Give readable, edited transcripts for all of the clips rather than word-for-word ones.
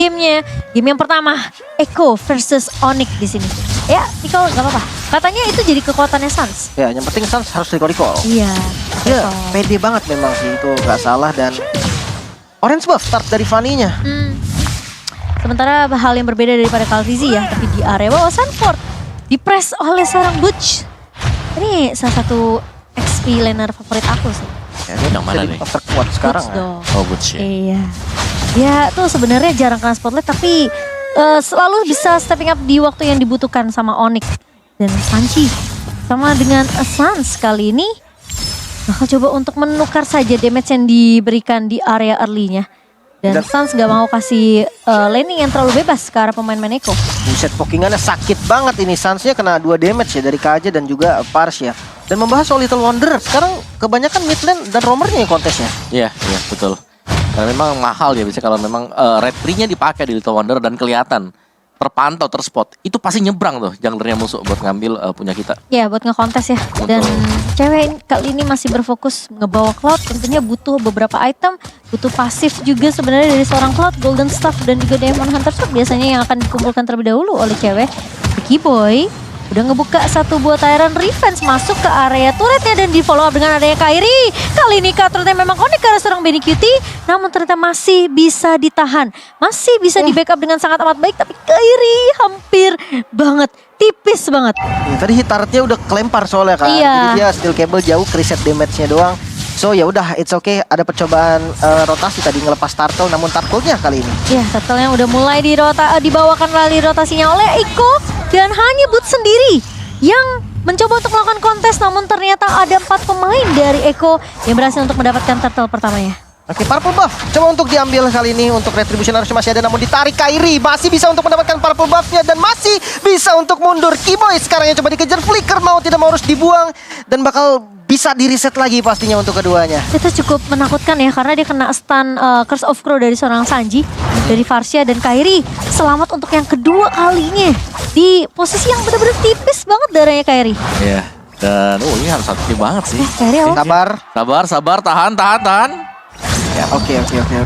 Gamenya, game yang pertama, Echo versus Onyx di sini. Ya, Nicole nggak apa-apa. Katanya itu jadi kekuatannya Sans. Ya, yang penting Sans harus recall. Iya. Dia pede banget memang sih, itu nggak salah. Dan orange buff start dari Fanny-nya. Sementara hal yang berbeda daripada Calvizi ya, tapi di area bawah Sanford dipress oleh seorang Butch. Ini salah satu XP laner favorit aku sih. Ya, dia Yang mana jadi nih? terkuat sekarang. Butch dong. Oh, Butch ya. Iya. Dia tuh sebenarnya jarang kena spotlight tapi selalu bisa stepping up di waktu yang dibutuhkan sama Onyx dan Sanji. Sama dengan Sans kali ini bakal coba untuk menukar saja damage yang diberikan di area early-nya. Dan Sans gak mau kasih laning yang terlalu bebas ke arah pemain-pemain Echo. Buset, pokingannya sakit banget ini. Sansnya kena 2 damage ya dari KJ dan juga Pars ya. Dan membahas soal Little Wonder, sekarang kebanyakan mid lane dan roamernya yang kontesnya. Iya, betul. Karena memang mahal ya bisa kalau memang red tree-nya dipakai di Little Wonder dan kelihatan terpantau, terspot. Itu pasti nyebrang tuh junglernya musuh buat ngambil punya kita. Ya buat ngekontes ya. Dan cewek kali ini masih berfokus ngebawa Cloud. Tentunya butuh beberapa item. Butuh pasif juga sebenarnya dari seorang Cloud. Golden Staff dan juga Diamond Hunter Sword biasanya yang akan dikumpulkan terlebih dahulu oleh cewek. Ricky Boy udah ngebuka satu buah Tyrant Revenge masuk ke area turretnya dan di follow up dengan adanya Kairi. Kali ini turretnya memang connect ke arah seorang Benny Cutie, namun ternyata masih bisa ditahan. Masih bisa di backup dengan sangat amat baik, tapi Kairi hampir banget, tipis banget. Ya, tadi hit turretnya udah kelempar soalnya kan. Iya. Jadi dia steel cable jauh, reset damage-nya doang. So ya udah, it's okay. Ada percobaan rotasi tadi ngelepas turtle, namun turtle-nya kali ini. Ya, turtle-nya udah mulai dibawakan melalui rotasinya oleh Echo dan hanya Boots sendiri yang mencoba untuk melakukan kontes, namun ternyata ada 4 pemain dari Echo yang berhasil untuk mendapatkan turtle pertamanya. Oke, purple buff coba untuk diambil kali ini. Untuk retribution harusnya masih ada, namun ditarik Kairi. Masih bisa untuk mendapatkan purple buff-nya dan masih bisa untuk mundur. Keyboy sekarang yang coba dikejar, flicker mau tidak mau harus dibuang dan bakal bisa di reset lagi pastinya untuk keduanya. Itu cukup menakutkan ya karena dia kena stun Curse of Crow dari seorang Sanji, dari Farsia dan Kairi. Selamat untuk yang kedua kalinya di posisi yang benar-benar tipis banget darahnya Kairi. Iya. Dan ini harus hati banget sih. Kairi Sabar. Tahan. Ya, oke.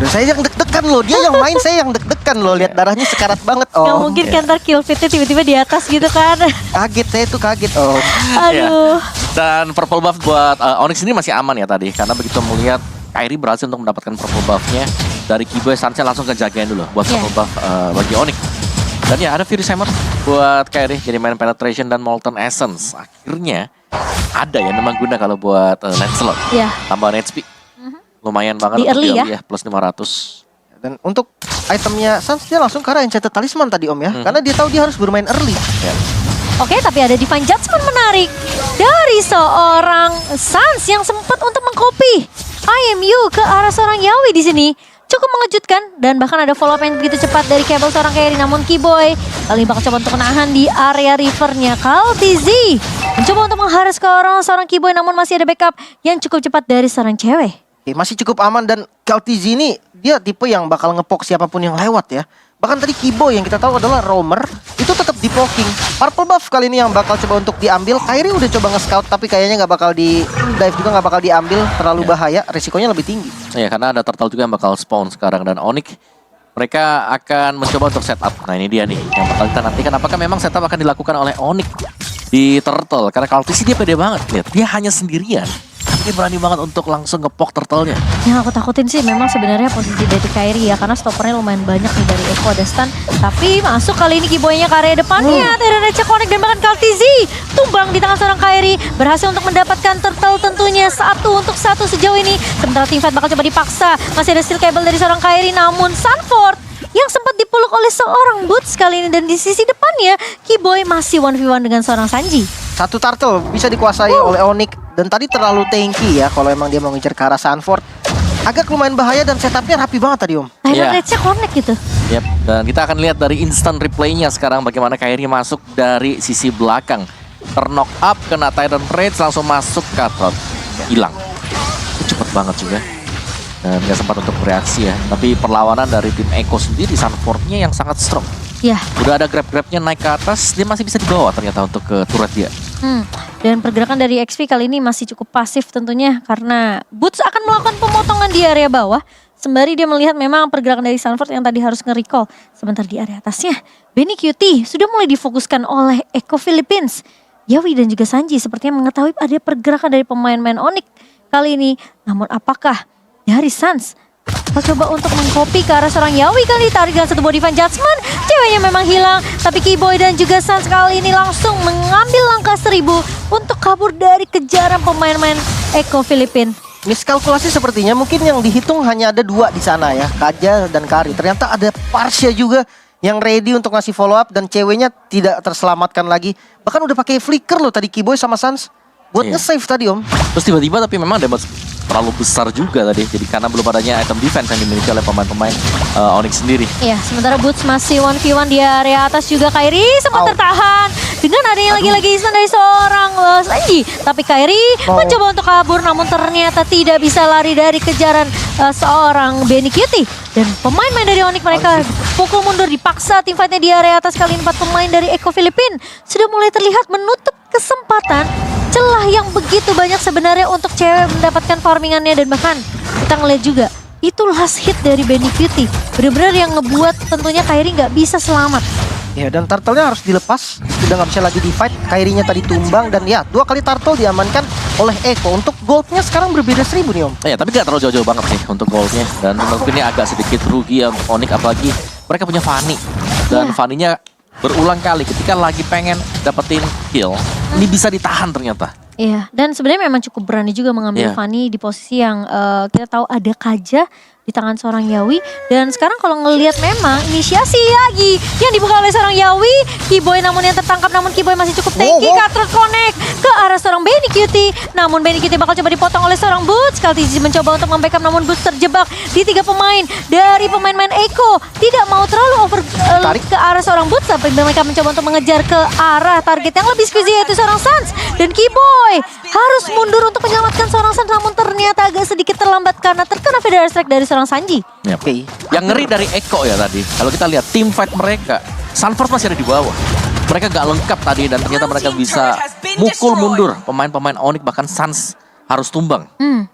Udah saya yang deg-degan loh. Dia yang main, saya yang deg-degan loh. Lihat darahnya sekarat banget. Nggak mungkin kan ntar kill fitnya tiba-tiba di atas gitu kan. Kaget, saya tuh kaget. Oh. Aduh. Dan purple buff buat Onyx ini masih aman ya tadi. Karena begitu melihat Kairi berhasil untuk mendapatkan purple buff-nya dari Keyboy, Sansnya langsung kejagain dulu buat purple buff bagi Onyx. Dan ya ada Furious Hammer buat Kairi jadi main penetration dan Molten Essence. Akhirnya ada ya memang guna kalau buat Lancelot. Iya. Tambahan HP. Lumayan banget Di early ya, plus 500. Dan untuk itemnya Sans dia langsung ke arah Enchanted Talisman tadi Om ya. Karena dia tahu dia harus bermain early. Ya. Oke, tapi ada Divine Judgment menarik dari seorang Sans yang sempat untuk mengcopy IMU ke arah seorang Yawi di sini. Cukup mengejutkan dan bahkan ada follow up yang begitu cepat dari Cable seorang Kairi, namun Keyboy kali ini bakal coba untuk menahan di area rivernya. Calvizi mencoba untuk mengharas ke orang seorang Keyboy, namun masih ada backup yang cukup cepat dari seorang cewek. Oke, masih cukup aman dan Caltizi ini dia tipe yang bakal ngepok siapapun yang lewat ya. Bahkan tadi Keyboy yang kita tahu adalah roamer itu tetap di poking. Purple buff kali ini yang bakal coba untuk diambil. Kairi udah coba nge-scout tapi kayaknya nggak bakal di dive juga, nggak bakal diambil, terlalu bahaya, risikonya lebih tinggi. Ya karena ada turtle juga yang bakal spawn sekarang dan Onyx mereka akan mencoba untuk setup. Nah ini dia nih yang bakal kita nantikan, apakah memang setup akan dilakukan oleh Onyx di turtle. Karena kalau sih dia pede banget, lihat dia hanya sendirian. Dia berani banget untuk langsung ngepok turtle-nya. Yang aku takutin sih memang sebenarnya posisi dari Kairi ya, karena stoppernya lumayan banyak nih dari Echo, ada stun. Tapi masuk kali ini Keyboy-nya ke area depannya. Tidak ada check connect dan bahkan Caltizi tumbang di tangan seorang Kairi. Berhasil untuk mendapatkan turtle tentunya 1 untuk 1 sejauh ini. Sementara teamfight bakal coba dipaksa. Masih ada steel cable dari seorang Kairi, namun Sanford yang sempat dipeluk oleh seorang Boots kali ini. Dan di sisi depannya Keyboy masih 1v1 dengan seorang Sanji. Satu turtle bisa dikuasai oleh Onyx dan tadi terlalu tanky ya kalau emang dia mau ngejar ke arah Sanford. Agak lumayan bahaya dan setupnya rapi banget tadi Om. Akhirnya Rednya connect gitu. Yap, dan kita akan lihat dari instant replaynya sekarang bagaimana Kairi masuk dari sisi belakang. Terknock up, kena Tyrant Rage, langsung masuk ke Cutthroat. Hilang. Itu cepet banget juga. Dan gak sempat untuk bereaksi ya. Tapi perlawanan dari tim Echo sendiri, Sanford-nya yang sangat strong. Ya. Udah ada grab-grabnya naik ke atas, dia masih bisa dibawa ternyata untuk ke turret dia. Dan pergerakan dari XP kali ini masih cukup pasif tentunya karena Boots akan melakukan pemotongan di area bawah. Sembari dia melihat memang pergerakan dari Sanford yang tadi harus nge-recall. Sebentar di area atasnya, Benny QT sudah mulai difokuskan oleh Echo Philippines. Yawi dan juga Sanji sepertinya mengetahui ada pergerakan dari pemain-pemain Onyx kali ini. Namun apakah dari Sans mencoba untuk mengcopy ke arah seorang Yawi kali ditarik dengan satu body fan judgment. Ceweknya memang hilang, tapi Keyboy dan juga Sans kali ini langsung mengambil langkah 1000 untuk kabur dari kejaran pemain-pemain Echo Philippines. Miskalkulasi sepertinya, mungkin yang dihitung hanya ada 2 di sana ya, Kaja dan Kari. Ternyata ada Parsha juga yang ready untuk ngasih follow up dan ceweknya tidak terselamatkan lagi. Bahkan udah pakai flicker loh tadi Keyboy sama Sans buat nge-save tadi Om. Terus tiba-tiba tapi memang damage terlalu besar juga tadi. Jadi karena belum adanya item defense yang dimiliki oleh pemain-pemain Onyx sendiri. Iya, sementara Boots masih 1v1 di area atas juga. Kairi sempat tertahan dengan adanya lagi-lagi instan dari seorang Sanji. Tapi Kairi mencoba untuk kabur namun ternyata tidak bisa lari dari kejaran seorang Benny QT. Dan pemain-pemain dari Onyx mereka pukul mundur, dipaksa tim fightnya di area atas. Kali 4 pemain dari Echo Philippines sudah mulai terlihat menutup kesempatan celah yang begitu banyak sebenarnya untuk cewek mendapatkan farmingannya. Dan bahkan kita ngeliat juga itu last hit dari Benny QT, benar-benar yang ngebuat tentunya Kairi nggak bisa selamat. Ya dan turtle-nya harus dilepas, sudah nggak bisa lagi di fight. Kairinya tadi tumbang dan ya 2 kali turtle diamankan oleh Echo. Untuk goldnya sekarang berbeda 1000 nih Om. Ya tapi gak terlalu jauh-jauh banget sih untuk goldnya. Dan mungkin ini agak sedikit rugi ya untuk Onyx, apalagi mereka punya Fanny. Dan Fanny-nya berulang kali ketika lagi pengen dapetin kill, ini bisa ditahan ternyata. Iya, dan sebenarnya memang cukup berani juga mengambil Fanny di posisi yang kita tahu ada Kaja di tangan seorang Yawi. Dan sekarang kalau ngelihat memang inisiasi lagi yang dibuka oleh seorang Yawi. Keyboy namun yang tertangkap, namun Keyboy masih cukup tanky. Cutthroat connect ke arah seorang Benny QT. Namun Benny QT bakal coba dipotong oleh seorang Boots. Kaltizi mencoba untuk membackup namun Boots terjebak di 3 pemain dari pemain-pemain Echo. Tidak mau terlalu over ke arah seorang Boots, tapi mereka mencoba untuk mengejar ke arah target yang lebih squeezy yaitu seorang Sans. Dan Keyboy harus mundur untuk menyelamatkan seorang Sans, namun ternyata agak sedikit terlambat karena terkena Federal Strike dari seorang Sanji. Ya, yang ngeri dari Echo ya tadi, kalau kita lihat tim fight mereka, Sanford masih ada di bawah. Mereka gak lengkap tadi dan ternyata mereka bisa mukul mundur pemain-pemain Onyx, bahkan Sans harus tumbang.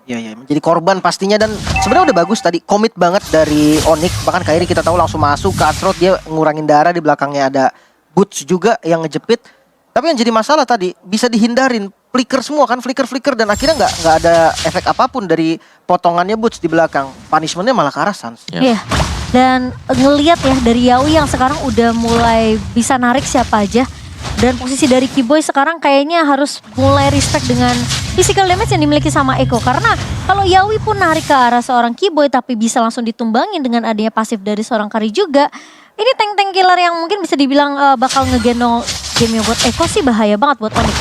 Ya menjadi korban pastinya. Dan sebenarnya udah bagus tadi, komit banget dari Onyx. Bahkan Kairi kita tahu langsung masuk ke Cutthroat, dia ngurangin darah, di belakangnya ada Boots juga yang ngejepit. Tapi yang jadi masalah tadi bisa dihindarin, flicker semua kan, flicker dan akhirnya nggak ada efek apapun dari potongannya Boots di belakang. Punishmentnya malah ke arah Sans. Iya. Dan ngelihat ya dari Yawi yang sekarang udah mulai bisa narik siapa aja. Dan posisi dari Keyboy sekarang kayaknya harus mulai respect dengan physical damage yang dimiliki sama Echo. Karena kalau Yawi pun narik ke arah seorang Keyboy tapi bisa langsung ditumbangin dengan adanya pasif dari seorang Kari juga. Ini tank-tank killer yang mungkin bisa dibilang bakal ngegendong game buat Echo sih bahaya banget buat Onyx.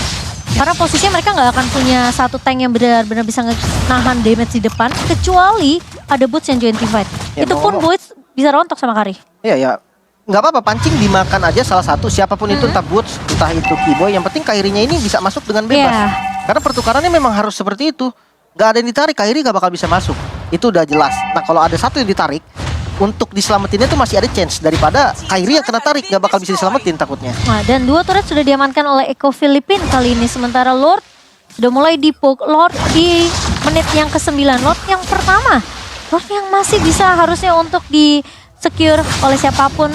Karena posisinya mereka nggak akan punya satu tank yang benar-benar bisa nahan damage di depan. Kecuali ada Boots yang join team fight. Ya, itu pun Boots bisa rontok sama Kari. Iya. Nggak apa-apa, pancing dimakan aja salah satu. Siapapun itu, entah Boots, entah itu Keyboy. Yang penting Kairinya ini bisa masuk dengan bebas. Karena pertukarannya memang harus seperti itu. Nggak ada yang ditarik, Kairi nggak bakal bisa masuk. Itu udah jelas. Nah kalau ada satu yang ditarik, untuk diselamatinnya tuh masih ada chance daripada Kairi yang kena tarik, nggak bakal bisa diselamatin takutnya. Nah, dan 2 turret sudah diamankan oleh Echo Philippines kali ini. Sementara Lord sudah mulai dipoke. Lord di menit yang ke-9. Lord yang pertama. Lord yang masih bisa harusnya untuk di secure oleh siapapun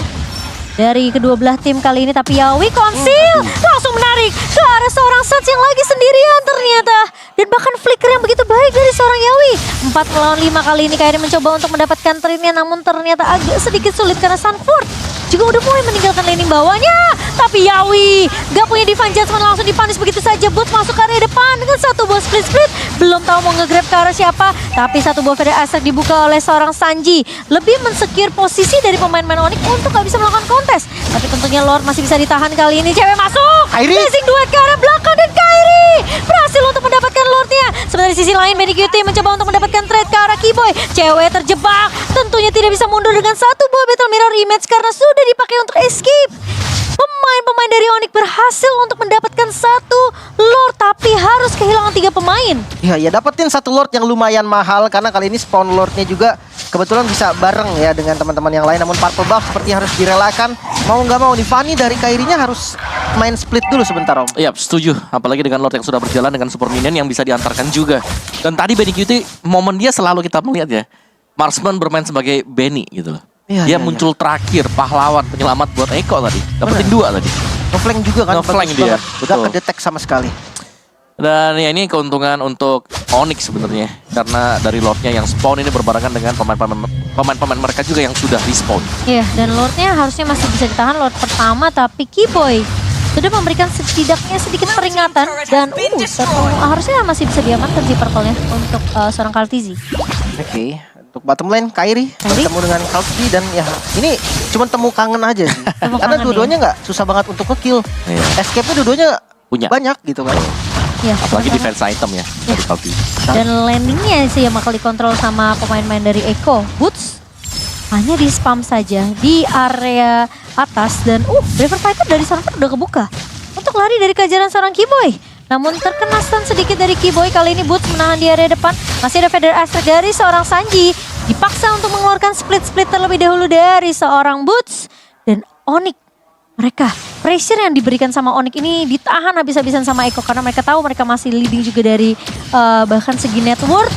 dari kedua belah tim kali ini. Tapi Yawi conceal langsung menarik ke arah seorang Sans yang lagi sendirian ternyata. Dan bahkan flicker yang begitu baik dari seorang Yawi. 4 melawan 5 kali ini Kairi mencoba untuk mendapatkan trade-nya, namun ternyata agak sedikit sulit karena Sanford juga udah mulai meninggalkan laning bawahnya. Tapi Yawi gak punya divine judgment, langsung dipanis begitu saja. Boots masuk ke area depan dengan satu buah split. Belum tahu mau nge-grab ke arah siapa. Tapi satu buah Federal Attack dibuka oleh seorang Sanji. Lebih mensecure posisi dari pemain-pemain Onyx untuk gak bisa melakukan kontes. Tapi tentunya Lord masih bisa ditahan kali ini. Cewek masuk, blazing duet ke arah belakang dan Kairi berhasil untuk mendapatkan Lordnya. Sementara di sisi lain Benny QT mencoba untuk mendapatkan trade ke arah Keyboy. Cewek terjebak, tentunya tidak bisa mundur dengan satu buah Battle Mirror Image karena sudah dipakai untuk escape. Pemain-pemain dari Onyx berhasil untuk mendapatkan satu Lord, tapi harus kehilangan 3 pemain. Ya dapetin satu Lord yang lumayan mahal karena kali ini spawn Lordnya juga kebetulan bisa bareng ya dengan teman-teman yang lain. Namun purple buff seperti harus direlakan. Mau nggak mau nih Fanny dari Kairinya harus main split dulu sebentar Om. Iya setuju, apalagi dengan Lord yang sudah berjalan dengan super minion yang bisa diantarkan juga. Dan tadi Benny QT momen dia selalu kita melihat ya, Marksman bermain sebagai Benny gitu loh. Iya, Dia iya, muncul terakhir, pahlawan, penyelamat buat Eko tadi. Dapetin 2 tadi. Ngeflank juga kan. Ngeflank bagus dia, banget. Udah betul. kedetek sama sekali. Dan ya ini keuntungan untuk Onyx sebenarnya. Karena dari Lordnya yang spawn ini berbarengan dengan pemain-pemain mereka juga yang sudah respawn. Iya, dan Lordnya harusnya masih bisa ditahan Lord pertama, tapi Keyboy sudah memberikan setidaknya sedikit peringatan dan harusnya masih bisa diamankan si purple-nya untuk seorang Kaltizi. Oke. Untuk bottom lane, Kairi Kairi? bertemu dengan Kalti dan ya ini cuma temu kangen aja sih. Temu Karena kangen, dua-duanya nggak susah banget untuk nge-kill. Iya. Escape-nya dua-duanya Punya. banyak gitu kan. Ya, Apalagi sama-sama. defense item ya dari Kalti. Dan landingnya sih yang bakal dikontrol sama pemain-pemain dari Eko. Boots hanya di spam saja di area atas dan River Fighter dari Sanford udah kebuka untuk lari dari kejaran seorang Keyboy. Namun terkena stun sedikit dari Keyboy, kali ini Boots menahan di area depan. Masih ada Feather Aspect dari seorang Sanji. Dipaksa untuk mengeluarkan split-split terlebih dahulu dari seorang Boots. Dan Onyx, mereka pressure yang diberikan sama Onyx ini ditahan habis-habisan sama Eko. Karena mereka tahu mereka masih leading juga dari bahkan segi network.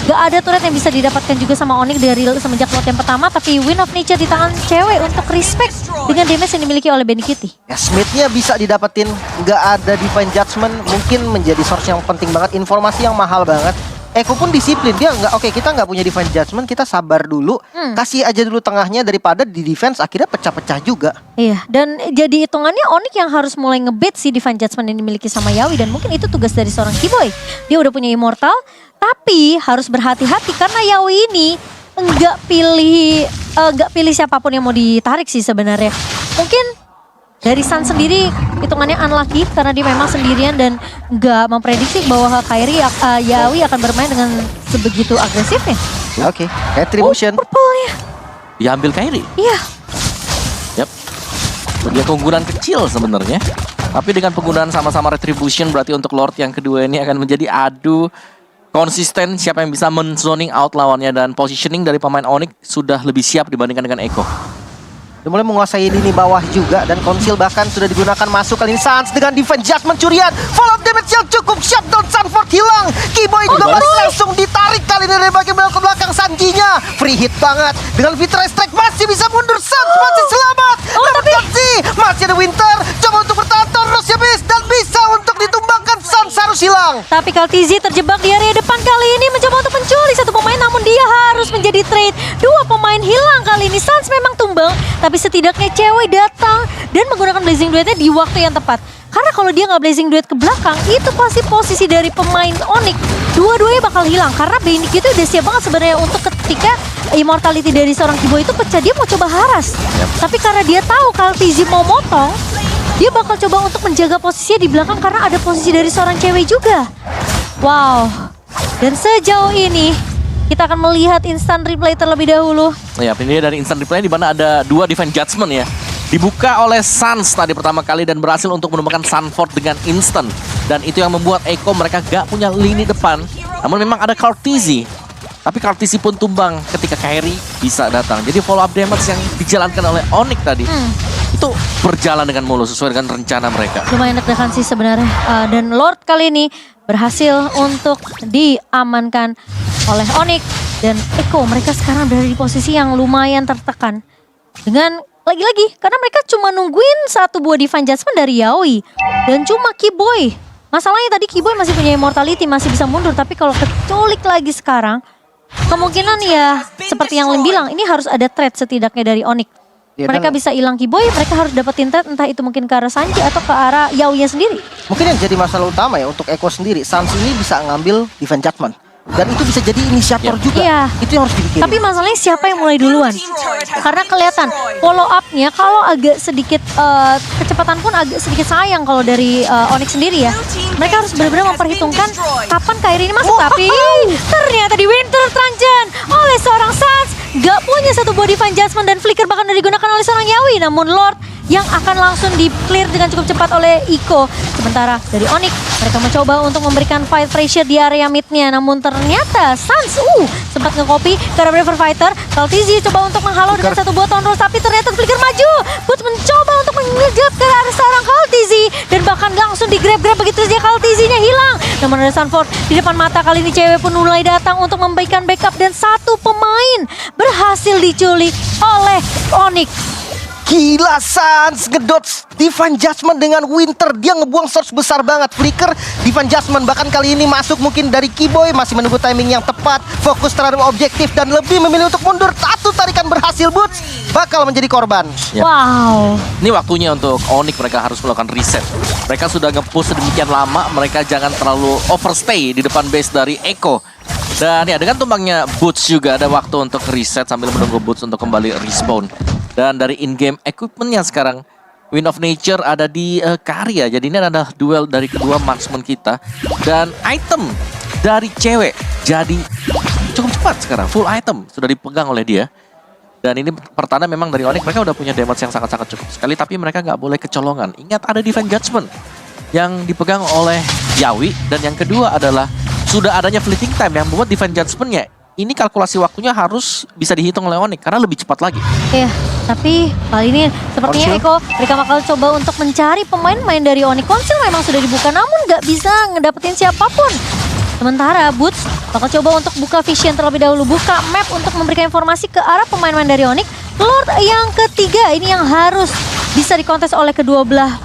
Gak ada turret yang bisa didapatkan juga sama Onyx dari semenjak lot yang pertama. Tapi Win of Nature di tangan cewek untuk respect dengan damage yang dimiliki oleh Benny Kitty. Ya Smith-nya bisa didapetin, nggak ada Divine Judgment, mungkin menjadi source yang penting banget, informasi yang mahal banget. Eko pun disiplin, dia nggak oke kita nggak punya Divine Judgment, kita sabar dulu, kasih aja dulu tengahnya daripada di defense akhirnya pecah-pecah juga. Iya, dan jadi hitungannya Onyx yang harus mulai ngebait si Divine Judgment yang dimiliki sama Yawi. Dan mungkin itu tugas dari seorang Keyboy. Dia udah punya Immortal, tapi harus berhati-hati karena Yawi ini enggak pilih siapapun yang mau ditarik sih sebenarnya. Mungkin dari Sun sendiri hitungannya unlucky karena dia memang sendirian dan nggak memprediksi bahwa Yawi akan bermain dengan sebegitu agresifnya. Oke, Retribution. Purple-nya. Diambil Kairi. Iya. Yap. Dia keunggulan kecil sebenarnya. Tapi dengan penggunaan sama-sama Retribution berarti untuk Lord yang kedua ini akan menjadi adu konsisten siapa yang bisa men-zoning out lawannya, dan positioning dari pemain Onyx sudah lebih siap dibandingkan dengan Eko. Dia mulai menguasai lini bawah juga dan konsil bahkan sudah digunakan masuk kali ini Sans dengan Divine Judgment curian. Follow up damage yang cukup, shutdown Sanford hilang. Keyboy juga balik langsung ditarik kali ini dari bagian belakang Sanjinya. Free hit banget dengan Vitrai Strike masih bisa mundur. Sans masih selamat. Tapi masih ada Winter coba untuk bertahan terus ya bis dan bisa untuk ditumbangkan. Sans harus hilang. Tapi Kaltizi terjebak di area depan kali ini mencoba untuk menculik satu pemain, namun dia harus menjadi trade. Dua pemain hilang kali ini. Sans memang tumbang, tapi setidaknya cewek datang dan menggunakan Blazing Duetnya di waktu yang tepat. Karena kalau dia nggak Blazing Duet ke belakang, itu pasti posisi dari pemain Onyx dua-duanya bakal hilang. Karena Benny itu udah siap banget sebenarnya untuk ketika immortality dari seorang Keyboy itu pecah, dia mau coba haras. Tapi karena dia tahu Kaltizi mau motong, dia bakal coba untuk menjaga posisinya di belakang karena ada posisi dari seorang cewek juga. Wow. Dan sejauh ini kita akan melihat instant replay terlebih dahulu. Ya, ini dari instant replay di mana ada 2 Divine Judgment ya. Dibuka oleh Sans tadi pertama kali dan berhasil untuk menemukan Sanford dengan instant. Dan itu yang membuat Eko mereka gak punya lini depan. Namun memang ada Kaltizi. Tapi Kaltizi pun tumbang ketika Kairi bisa datang. Jadi follow up damage yang dijalankan oleh Onyx tadi itu berjalan dengan mulus sesuai dengan rencana mereka. Lumayan deg-degan sih sebenarnya. Dan Lord kali ini berhasil untuk diamankan oleh Onyx dan Eko. Mereka sekarang berada di posisi yang lumayan tertekan. Dengan lagi-lagi karena mereka cuma nungguin satu buah Divine Judgment dari Yaoi. Dan cuma Keyboy. Masalahnya tadi Keyboy masih punya immortality, masih bisa mundur. Tapi kalau keculik lagi sekarang, kemungkinan ya seperti yang Lim bilang, ini harus ada threat setidaknya dari Onyx. Ya, Mereka dan bisa hilang Keyboy, mereka harus dapetin threat entah itu mungkin ke arah Sanji atau ke arah Yaoi-nya sendiri. mungkin yang jadi masalah utama ya untuk Eko sendiri, Sans ini bisa ngambil Divine Judgment. Dan itu bisa jadi inisiator juga. Iya. Itu yang harus dipikirin. Tapi masalahnya siapa yang mulai duluan? Karena kelihatan follow up-nya kalau agak sedikit kecepatan pun agak sedikit sayang kalau dari Onyx sendiri ya. Mereka harus benar-benar memperhitungkan kapan Kairi ini masuk. Tapi ternyata di Winter Tranjan oleh seorang Sans gak punya satu buah Divine Judgment dan Flicker bahkan digunakan oleh seorang Yawi. Namun Lord yang akan langsung di-clear dengan cukup cepat oleh Iko. Sementara dari Onyx, mereka mencoba untuk memberikan fight pressure di area mid-nya. Namun ternyata Sans sempat nge-copy ke arah River Fighter. Kaltizi coba untuk menghalau dengan satu buah Thornrose, tapi ternyata Flicker maju. Boots mencoba untuk mengejar ke arah seorang Kaltizi. Kaltizi. Dan bahkan langsung di-grab begitu saja, Kaltizinya hilang. Namun ada Sanford di depan mata, kali ini cewek pun mulai datang untuk memberikan backup. Dan satu pemain berhasil diculik oleh Onyx. Gila, Sans ngedot Divine Judgment dengan Winter. Dia ngebuang source besar banget. Flicker, Divine Judgment bahkan kali ini masuk mungkin dari Kiboy. Masih menunggu timing yang tepat, fokus terhadap objektif dan lebih memilih untuk mundur. Satu tarikan berhasil, Boots bakal menjadi korban. Ya. Wow. Ini waktunya untuk Onyx, mereka harus melakukan reset. Mereka sudah nge-push sedemikian lama, mereka jangan terlalu overstay di depan base dari Echo. Dan ya dengan tumbangnya Boots juga ada waktu untuk reset sambil menunggu Boots untuk kembali respawn. Dan dari in-game equipmentnya sekarang Wind of Nature ada di Karya. Jadi ini adalah duel dari kedua marksman kita. Dan item dari cewek jadi cukup cepat sekarang. Full item sudah dipegang oleh dia. Dan ini pertanda memang dari Onyx mereka udah punya damage yang sangat-sangat cukup sekali. Tapi mereka nggak boleh kecolongan. Ingat ada Divine Judgment yang dipegang oleh Yawi. Dan yang kedua adalah sudah adanya fleeting time yang membuat Divine Judgment-nya ini kalkulasi waktunya harus bisa dihitung oleh Onyx karena lebih cepat lagi. Iya, tapi kali ini sepertinya Konsil. Eko mereka bakal coba untuk mencari pemain-pemain dari Onyx. Konsil memang sudah dibuka namun nggak bisa ngedapetin siapapun. Sementara Boots bakal coba untuk buka vision terlebih dahulu, buka map untuk memberikan informasi ke arah pemain-pemain dari Onyx. Lord yang ketiga ini yang harus bisa dikontes oleh kedua belah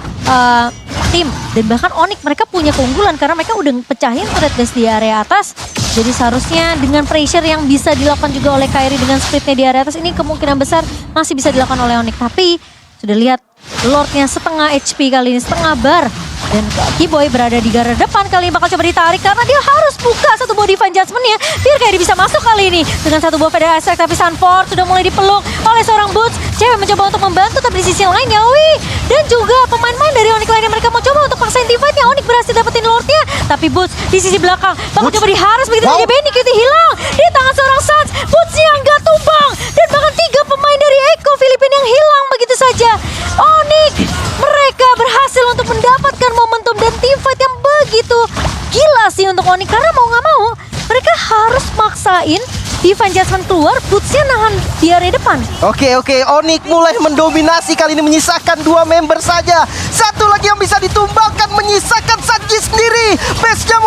tim. Dan bahkan Onyx mereka punya keunggulan karena mereka udah pecahin turret base di area atas. Jadi seharusnya dengan pressure yang bisa dilakukan juga oleh Kairi dengan splitnya di area atas ini kemungkinan besar masih bisa dilakukan oleh Onyx. Tapi sudah lihat Lordnya setengah HP kali ini, setengah bar. Dan Kiboy berada di garda depan kali ini bakal coba ditarik karena dia harus buka satu buah Divine Judgment-nya biar Kairi bisa masuk kali ini. Dengan satu buah Federal Strike tapi Sanford sudah mulai dipeluk oleh seorang Boots. Cewek mencoba untuk membantu tapi di sisi lain Yawi dan juga pemain-pemain dari Onyx lainnya mereka mau coba untuk paksain divide-nya. Onyx berhasil dapetin Lord-nya tapi Boots di sisi belakang bakal Boots. coba diharas begitu Wow. saja. Benny Cutie hilang di tangan seorang Sans. Boots-nya nggak tumbang dan bahkan 3 pemain dari Echo Filipina yang hilang begitu saja. Onyx mereka berhasil untuk mendapatkan momentum dan team fight yang begitu gila sih untuk Onyx karena mau nggak mau mereka harus maksain Divine Judgment keluar, Boots-nya nahan di area depan. Oke, Onyx mulai mendominasi kali ini menyisakan 2 member saja. Satu lagi yang bisa ditumbangkan menyisakan Sanji sendiri. Base-nya